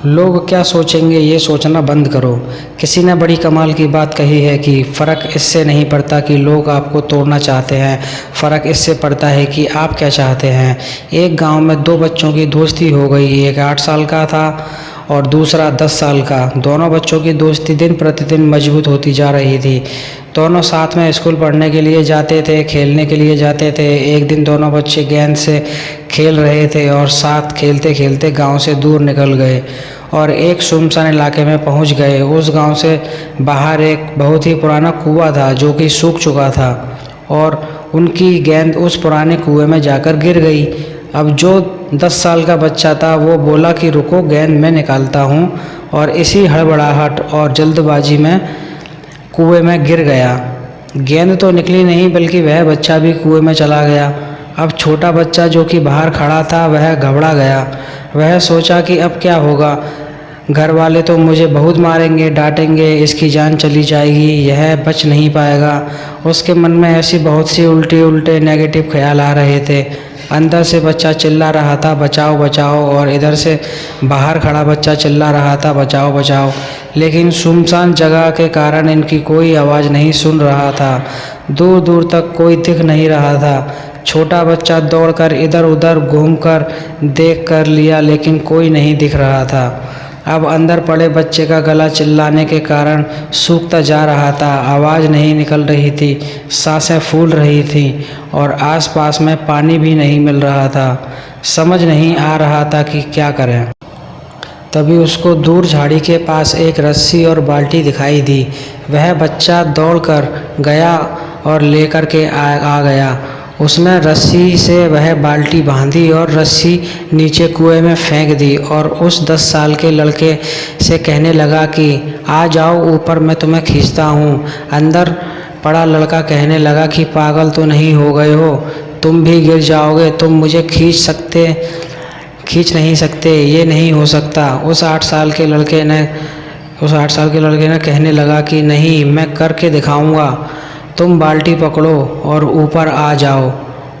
लोग क्या सोचेंगे ये सोचना बंद करो। किसी ने बड़ी कमाल की बात कही है कि फ़र्क इससे नहीं पड़ता कि लोग आपको तोड़ना चाहते हैं, फ़र्क इससे पड़ता है कि आप क्या चाहते हैं। एक गांव में दो बच्चों की दोस्ती हो गई। एक 8 साल का था और दूसरा 10 साल का। दोनों बच्चों की दोस्ती दिन प्रतिदिन मजबूत होती जा रही थी। दोनों साथ में स्कूल पढ़ने के लिए जाते थे, खेलने के लिए जाते थे। एक दिन दोनों बच्चे गेंद से खेल रहे थे और साथ खेलते खेलते गांव से दूर निकल गए और एक सुनसान इलाके में पहुंच गए। उस गांव से बाहर एक बहुत ही पुराना कुआं था जो कि सूख चुका था और उनकी गेंद उस पुराने कुएं में जाकर गिर गई। अब जो 10 साल का बच्चा था वो बोला कि रुको, गेंद मैं निकालता हूँ, और इसी हड़बड़ाहट और जल्दबाजी में कुएं में गिर गया। गेंद तो निकली नहीं बल्कि वह बच्चा भी कुएं में चला गया। अब छोटा बच्चा जो कि बाहर खड़ा था वह घबरा गया। वह सोचा कि अब क्या होगा, घर वाले तो मुझे बहुत मारेंगे, डांटेंगे, इसकी जान चली जाएगी, यह बच नहीं पाएगा। उसके मन में ऐसी बहुत सी उल्टे नेगेटिव ख्याल आ रहे थे। अंदर से बच्चा चिल्ला रहा था बचाओ बचाओ, और इधर से बाहर खड़ा बच्चा चिल्ला रहा था बचाओ बचाओ। लेकिन सुनसान जगह के कारण इनकी कोई आवाज़ नहीं सुन रहा था। दूर दूर तक कोई दिख नहीं रहा था। छोटा बच्चा दौड़कर इधर उधर घूमकर देख कर लिया लेकिन कोई नहीं दिख रहा था। अब अंदर पड़े बच्चे का गला चिल्लाने के कारण सूखता जा रहा था, आवाज़ नहीं निकल रही थी, सांसें फूल रही थीं और आसपास में पानी भी नहीं मिल रहा था। समझ नहीं आ रहा था कि क्या करें। तभी उसको दूर झाड़ी के पास एक रस्सी और बाल्टी दिखाई दी। वह बच्चा दौड़कर गया और लेकर के आ गया। उसने रस्सी से वह बाल्टी बांधी और रस्सी नीचे कुएं में फेंक दी और उस 10 साल के लड़के से कहने लगा कि आ जाओ ऊपर, मैं तुम्हें खींचता हूँ। अंदर पड़ा लड़का कहने लगा कि पागल तो नहीं हो गए हो, तुम भी गिर जाओगे, तुम मुझे खींच नहीं सकते, ये नहीं हो सकता। उस 8 साल के लड़के ने कहने लगा कि नहीं, मैं करके दिखाऊंगा, तुम बाल्टी पकड़ो और ऊपर आ जाओ।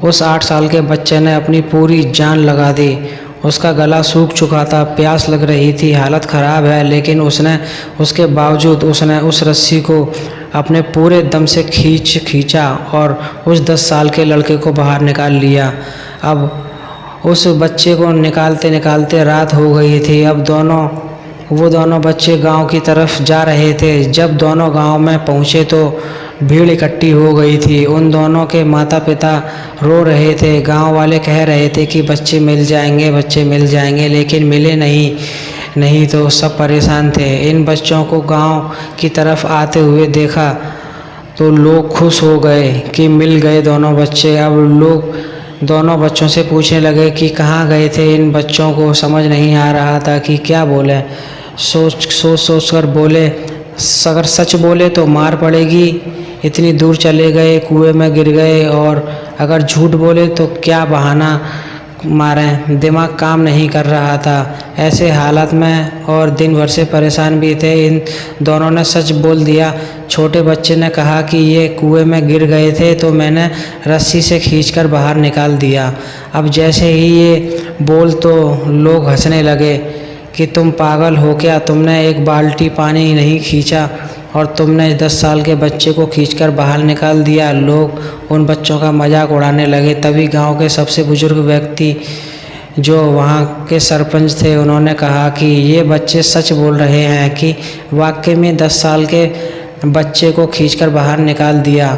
उस 8 साल के बच्चे ने अपनी पूरी जान लगा दी। उसका गला सूख चुका था, प्यास लग रही थी, हालत ख़राब है, लेकिन उसके बावजूद उसने उस रस्सी को अपने पूरे दम से खींचा और उस 10 साल के लड़के को बाहर निकाल लिया। अब उस बच्चे को निकालते निकालते रात हो गई थी। अब वो दोनों बच्चे गांव की तरफ जा रहे थे। जब दोनों गांव में पहुंचे तो भीड़ इकट्ठी हो गई थी। उन दोनों के माता पिता रो रहे थे। गांव वाले कह रहे थे कि बच्चे मिल जाएंगे, लेकिन मिले नहीं तो सब परेशान थे। इन बच्चों को गांव की तरफ आते हुए देखा तो लोग खुश हो गए कि मिल गए दोनों बच्चे। अब लोग दोनों बच्चों से पूछने लगे कि कहाँ गए थे। इन बच्चों को समझ नहीं आ रहा था कि क्या बोले। सोच कर बोले, अगर सच बोले तो मार पड़ेगी, इतनी दूर चले गए, कुएं में गिर गए, और अगर झूठ बोले तो क्या बहाना मारें। दिमाग काम नहीं कर रहा था ऐसे हालत में, और दिन भर से परेशान भी थे। इन दोनों ने सच बोल दिया। छोटे बच्चे ने कहा कि ये कुएं में गिर गए थे तो मैंने रस्सी से खींचकर बाहर निकाल दिया। अब जैसे ही ये बोल तो लोग हंसने लगे कि तुम पागल हो क्या, तुमने एक बाल्टी पानी नहीं खींचा और तुमने 10 साल के बच्चे को खींचकर बाहर निकाल दिया। लोग उन बच्चों का मजाक उड़ाने लगे। तभी गांव के सबसे बुजुर्ग व्यक्ति जो वहाँ के सरपंच थे, उन्होंने कहा कि ये बच्चे सच बोल रहे हैं कि वाकई में 10 साल के बच्चे को खींचकर बाहर निकाल दिया।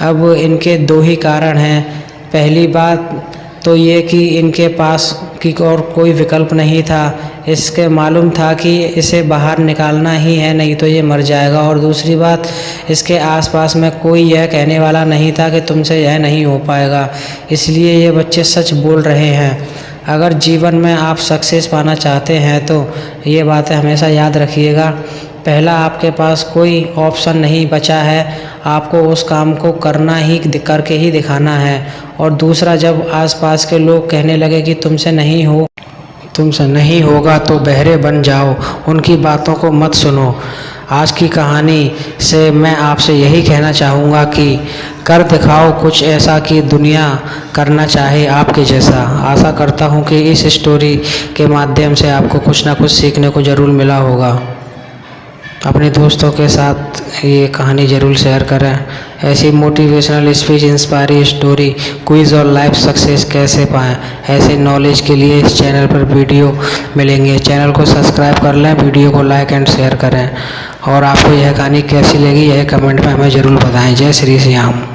अब इनके 2 ही कारण हैं। पहली बात तो ये कि इनके पास की और कोई विकल्प नहीं था। इसके मालूम था कि इसे बाहर निकालना ही है, नहीं तो ये मर जाएगा। और दूसरी बात, इसके आसपास में कोई यह कहने वाला नहीं था कि तुमसे यह नहीं हो पाएगा। इसलिए ये बच्चे सच बोल रहे हैं। अगर जीवन में आप सक्सेस पाना चाहते हैं तो ये बातें हमेशा याद रखिएगा। पहला, आपके पास कोई ऑप्शन नहीं बचा है, आपको उस काम को करके ही दिखाना है। और दूसरा, जब आसपास के लोग कहने लगे कि तुमसे नहीं होगा तो बहरे बन जाओ, उनकी बातों को मत सुनो। आज की कहानी से मैं आपसे यही कहना चाहूँगा कि कर दिखाओ कुछ ऐसा कि दुनिया करना चाहे आपके जैसा। आशा करता हूँ कि इस स्टोरी के माध्यम से आपको कुछ ना कुछ सीखने को ज़रूर मिला होगा। अपने दोस्तों के साथ ये कहानी ज़रूर शेयर करें। ऐसी motivational speech, inspiring story, quiz और लाइफ सक्सेस कैसे पाएँ, ऐसे नॉलेज के लिए इस चैनल पर वीडियो मिलेंगे। चैनल को सब्सक्राइब कर लें, वीडियो को लाइक एंड शेयर करें और आपको यह कहानी कैसी लगी यह कमेंट में हमें ज़रूर बताएं। जय श्री श्याम।